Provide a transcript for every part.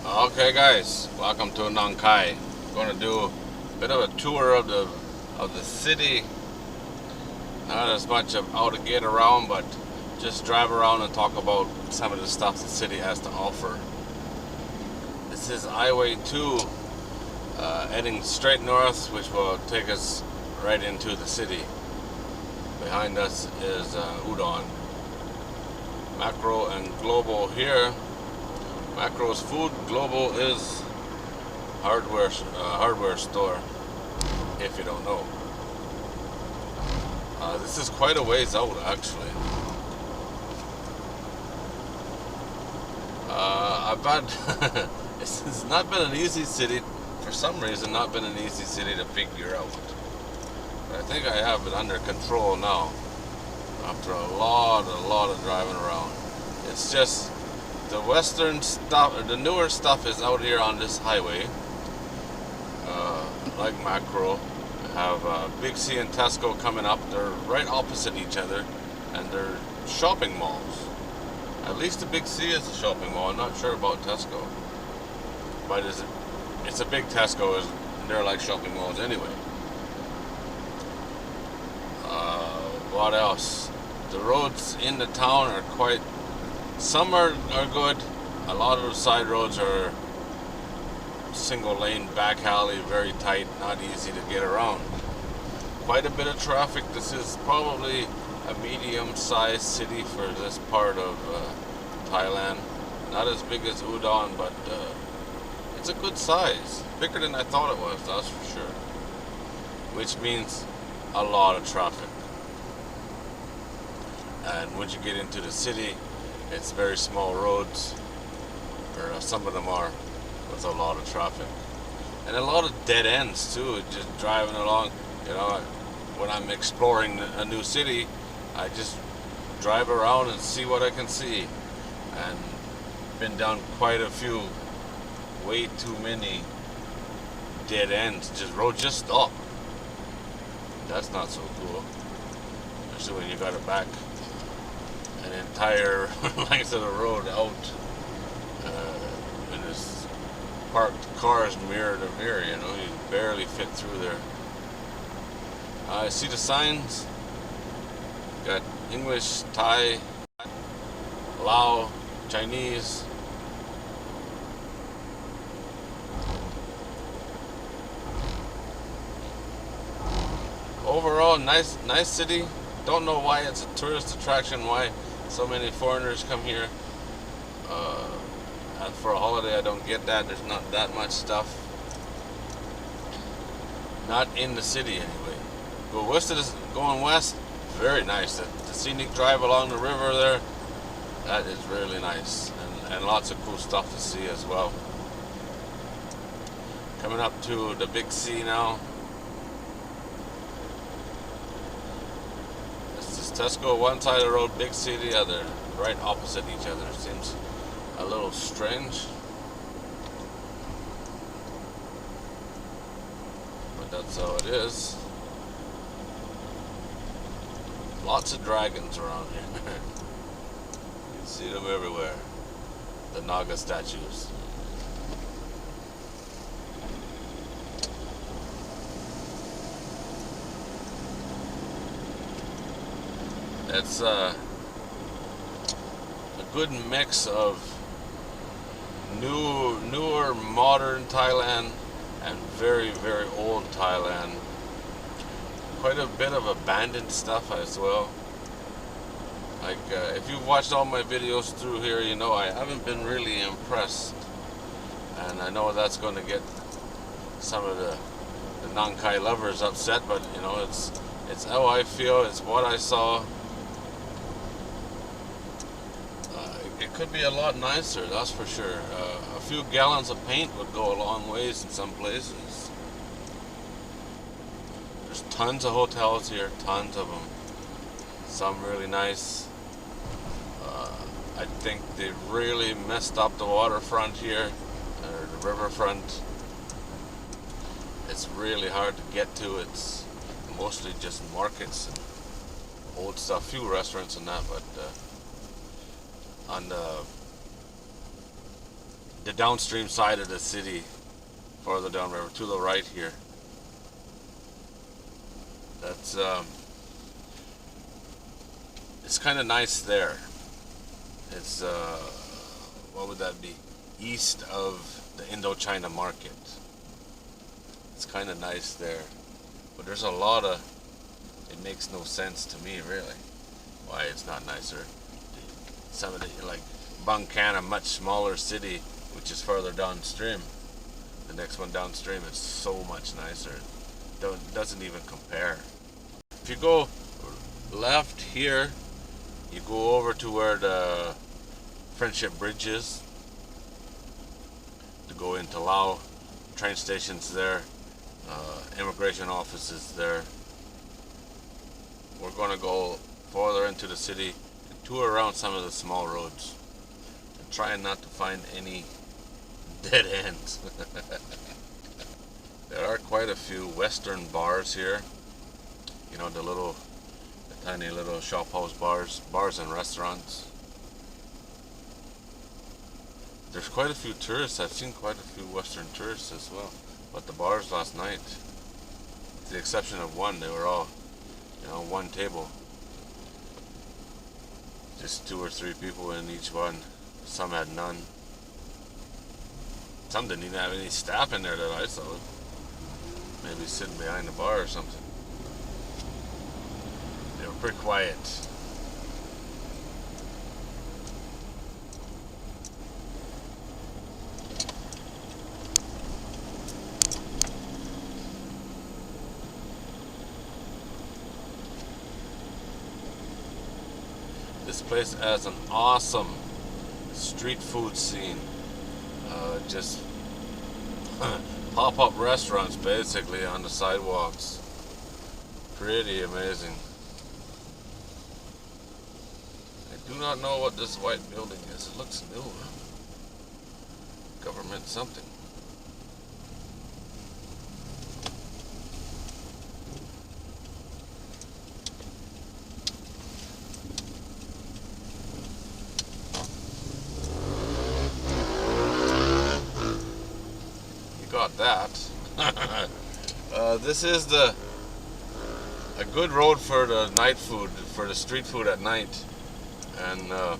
Okay, guys, welcome to Nong Khai. Going to do a bit of a tour of the city. Not as much of how to get around, but just drive around and talk about some of the stuff the city has to offer. This is Highway 2, heading straight north, which will take us right into the city. Behind us is Udon. Macro and Global here. Macro's food, Global is hardware store, if you don't know. This is quite a ways out, actually. I've had it's not been an easy city, for some reason, not been an easy city to figure out. But I think I have it under control now, after a lot of driving around. It's just the western stuff, or the newer stuff, is out here on this highway. Like Macro, have Big C and Tesco coming up. They're right opposite each other, and they're shopping malls. At least the Big C is a shopping mall. I'm not sure about Tesco, but it's a big Tesco. They're like shopping malls anyway. What else? The roads in the town are quite. Some are good. A lot of the side roads are single lane back alley, very tight, not easy to get around. Quite a bit of traffic. This is probably a medium-sized city for this part of Thailand. Not as big as Udon, but it's a good size. Bigger than I thought it was, that's for sure. Which means a lot of traffic. And once you get into the city, it's very small roads, or some of them are, with a lot of traffic. And a lot of dead ends too, just driving along. You know, when I'm exploring a new city, I just drive around and see what I can see. And been down quite a few, way too many dead ends. Road just stop. That's not so cool. Especially when you got it back an entire length of the road out, and there's parked cars mirror to mirror, you know, you barely fit through there. I see the signs, got English, Thai, Lao, Chinese. Overall, nice city. Don't know why it's a tourist attraction, why so many foreigners come here. For a holiday, I don't get that. There's not that much stuff. Not in the city anyway. Going west, very nice. The scenic drive along the river there, that is really nice. And lots of cool stuff to see as well. Coming up to the Big C now. Tesco one side of the road, Big C the other, right opposite each other. Seems a little strange, but that's how it is. Lots of dragons around here. You see them everywhere. The Naga statues. It's a good mix of newer, modern Thailand and very old Thailand. Quite a bit of abandoned stuff as well. Like, if you've watched all my videos through here, you know I haven't been really impressed. And I know that's going to get some of the Nong Khai lovers upset, but you know, it's how I feel, it's what I saw. It could be a lot nicer, that's for sure. A few gallons of paint would go a long ways in some places. There's tons of hotels here, tons of them. Some really nice. I think they really messed up the waterfront here, or the riverfront. It's really hard to get to. It's mostly just markets and old stuff, few restaurants and that, but on the the downstream side of the city, farther downriver to the right here. That's it's kind of nice there. It's what would that be? East of the Indochina market. It's kind of nice there, but there's a lot of. It makes no sense to me really why it's not nicer. Some of the like Bangkana, much smaller city, which is further downstream. The next one downstream is so much nicer. Doesn't even compare. If you go left here, you go over to where the Friendship Bridge is to go into Laos. Train station's there, immigration office is there. We're going to go farther into the city and tour around some of the small roads and try not to find any dead ends. There are quite a few Western bars here. You know, the tiny little shop house bars and restaurants. There's quite a few tourists. I've seen quite a few Western tourists as well. But the bars last night, with the exception of one, they were all, you know, one table. Just 2 or 3 people in each one. Some had none. Some didn't even have any staff in there that I saw. Maybe sitting behind the bar or something. They were pretty quiet. This place has an awesome street food scene. Just pop-up restaurants basically on the sidewalks. Pretty amazing. I do not know what this white building is. It looks new. Government something. That this is a good road for the night food, for the street food at night, and the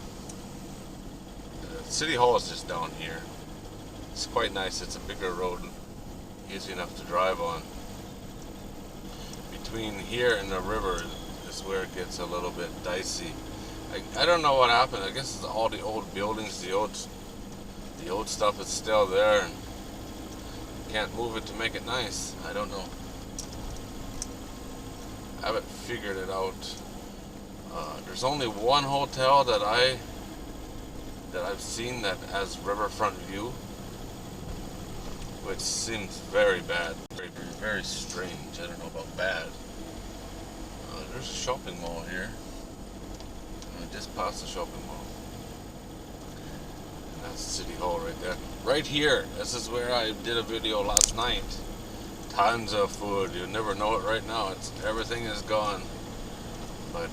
city hall is just down here. It's quite nice. It's a bigger road, easy enough to drive on. Between here and the river is where it gets a little bit dicey. I don't know what happened. I guess it's all the old buildings, the old stuff is still there, and can't move it to make it nice. I don't know. I haven't figured it out. There's only one hotel that I've seen that has riverfront view, which seems very bad, very, very, very strange. I don't know about bad. There's a shopping mall here. Just past the shopping mall. That's City Hall right there. Right here, this is where I did a video last night. Tons of food. You'll never know it right now. Everything is gone. But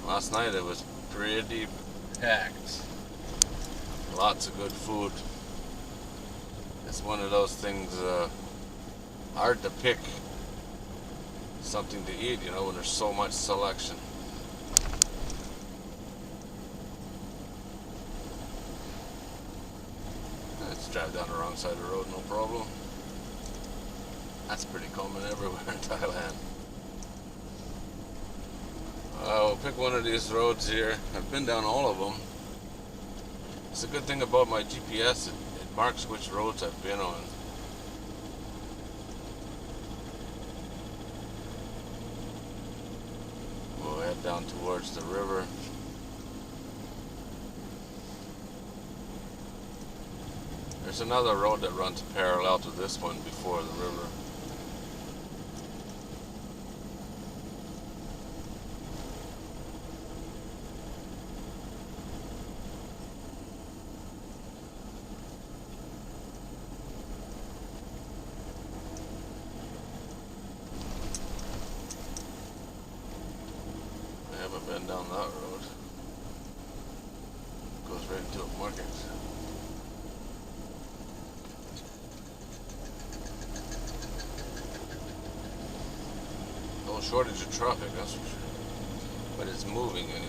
last night it was pretty packed. Lots of good food. It's one of those things hard to pick something to eat, you know, when there's so much selection. Drive down the wrong side of the road, no problem. That's pretty common everywhere in Thailand. We'll pick one of these roads here. I've been down all of them. It's a good thing about my GPS, it marks which roads I've been on. We'll head down towards the river. There's another road that runs parallel to this one before the river. I haven't been down that road. It goes right into a market. No shortage of traffic, that's for sure. But it's moving anyway.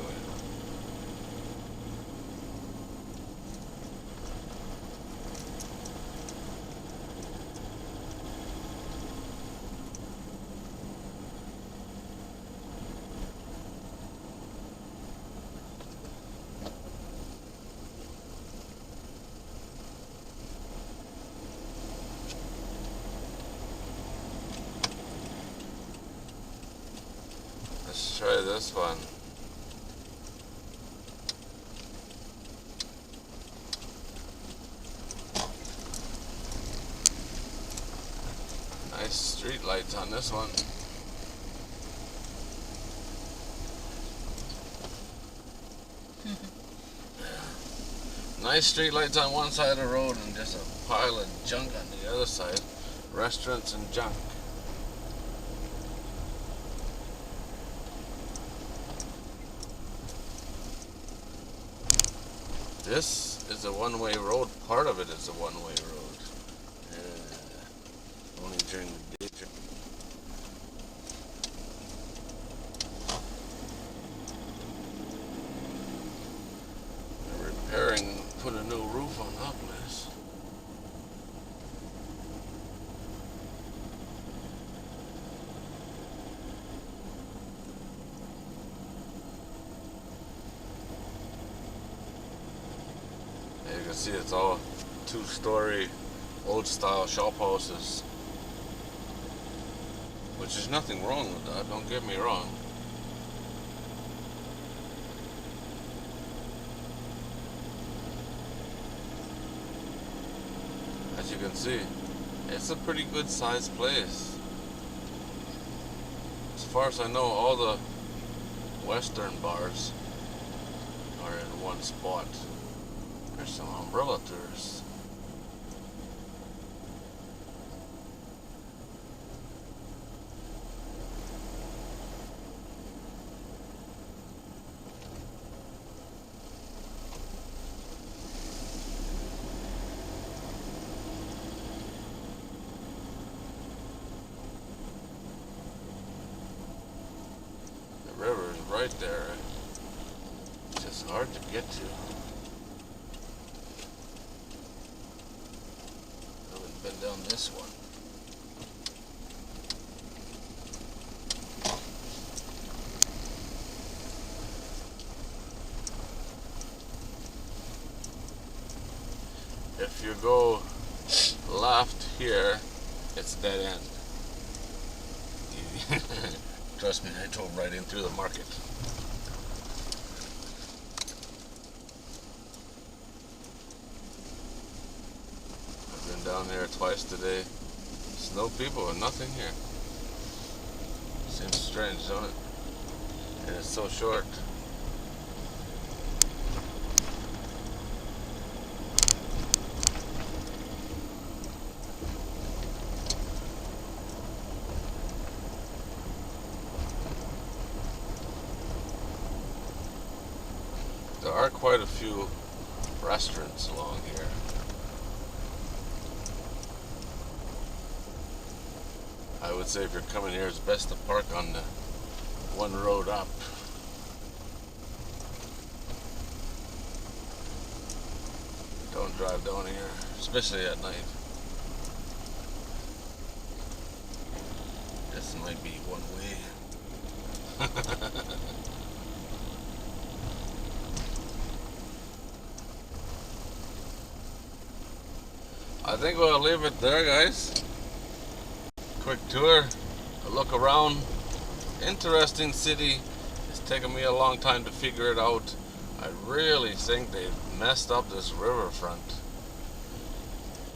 Let's try this one. Nice street lights on this one. Nice street lights on one side of the road and just a pile of junk on the other side. Restaurants and junk. This is a one-way road. Part of it is a one-way road. Only during the day. They're repairing, put a new roof on that place. You can see it's all two-story, old-style shop houses, which is nothing wrong with that, don't get me wrong. As you can see, it's a pretty good-sized place. As far as I know, all the Western bars are in one spot. There's some umbrella tourists. The river is right there. It's just hard to get to. Been down this one. If you go left here, it's dead end. Trust me, I drove right in through the market. Down there twice today. There's no people and nothing here. Seems strange, don't it? And it's so short. There are quite a few restaurants along here. I would say if you're coming here, it's best to park on the one road up. Don't drive down here, especially at night. This might be one way. I think we'll leave it there, guys. Quick tour, a look around. Interesting city. It's taken me a long time to figure it out. I really think they've messed up this riverfront.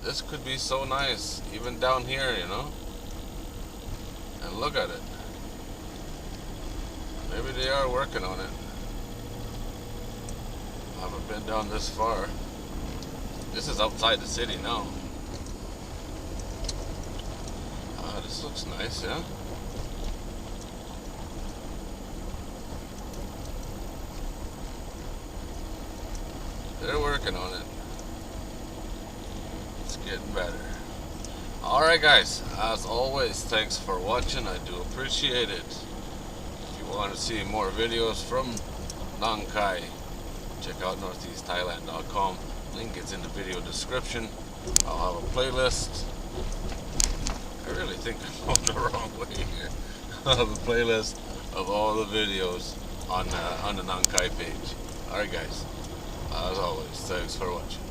This could be so nice, even down here, you know. And look at it. Maybe they are working on it. I haven't been down this far. This is outside the city now. This looks nice, yeah? They're working on it. It's getting better. Alright guys, as always, thanks for watching. I do appreciate it. If you want to see more videos from Nong Khai, check out northeastthailand.com. Link is in the video description. I'll have a playlist. I really think I'm on the wrong way here. I'll have a playlist of all the videos on the Nong Khai page. Alright guys, as always, thanks for watching.